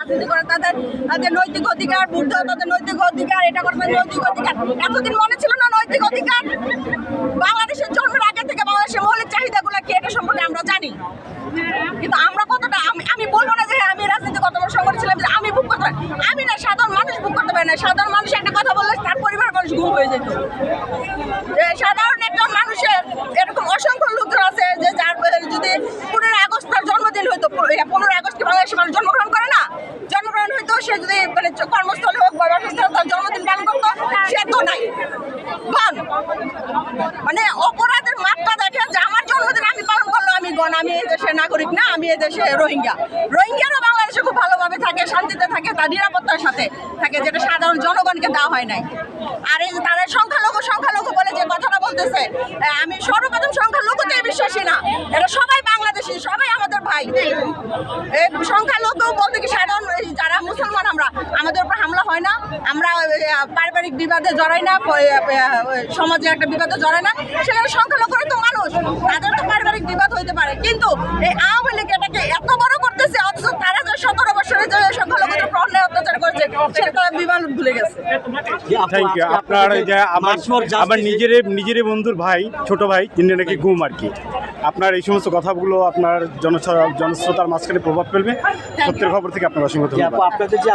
রাজনীতি করে তাদের নৈতিক অধিকার, বুদ্ধ তাদের নৈতিক অধিকার, এটা করে তাদের নৈতিক অধিকার। এতদিন মনে ছিল না নৈতিক অধিকার? বাংলাদেশের জন্মের আগে থেকে বাংলাদেশের মৌলিক চাহিদাগুলো কি এটা সম্পর্কে আমরা জানি, কিন্তু আমরা কতটা আমি বলবো না যে আমি রাজনীতি কত বড় সংগঠন ছিলাম আমি বুক করতে আমি না, সাধারণ মানুষ বুক করতে পারে না। সাধারণ মানুষ একটা কথা বললে তার পরিবার মানুষ গুম হয়ে যেত। সাধারণ একজন মানুষের এরকম অসংখ্য লোক আছে যে যার যদি 15 আগস্ট তার জন্মদিন হইতো, 15 আগস্ট কি বাংলাদেশের মানুষ জন্মগ্রহণ করে না? জন্মগ্রহণ হইতো, সে যদি মানে কর্মস্থলে হোক বা বাসস্থলে তার জন্মদিন পালন করতো, সে তো নাই। গণ মানে অপরাধের মাত্রা দেখে যে আমার জন্মদিন আমি পালন করলো আমি গণ, আমি এই দেশের নাগরিক না, আমি এই দেশে রোহিঙ্গারা বাংলাদেশে খুব ভালোভাবে থাকে, শান্তিতে থাকে, তার নিরাপত্তার সাথে থাকে, যেটা সাধারণ জনগণকে দেওয়া হয় নাই। আর এই তারা সংখ্যালঘু বলে যে কথাটা বলতেছে, আমি সর্বপ্রথম সংখ্যালঘুতে বিশ্বাসী না, এটা সবাই বাংলাদেশি, সবাই আমাদের ভাই। সংখ্যালঘু বলতে কি সাধারণ যারা মুসলমান আমরা, আমাদের উপর হামলা হয় না, আমরা পারিবারিক বিবাদে জড়াই না, সমাজে একটা বিবাদে জড়াই না, সেখানে সংখ্যালঘুরা তো মানুষ, তাদের তো পারিবারিক বিবাদ হইতে পারে। কিন্তু এই আওয়ামী লীগ এটাকে এত বড় করতেছে, অথচ তারা যে 17 বছরে যে সংখ্যালঘুদের উপর অন্যায় অত্যাচার করেছে সেটা বিমান ভুলে গেছে। Thank you. আপনার যে আমার নিজেরই বন্ধুর ভাই, ছোট ভাই, তিনি নাকি গুম আর কি। আপনার এই সমস্ত কথাগুলো আপনার জনশ্রোতার মাঝখানে প্রভাব ফেলবে। সত্যের খবর থেকে আপনার অসংখ্য ধন্যবাদ। আপনাদের যে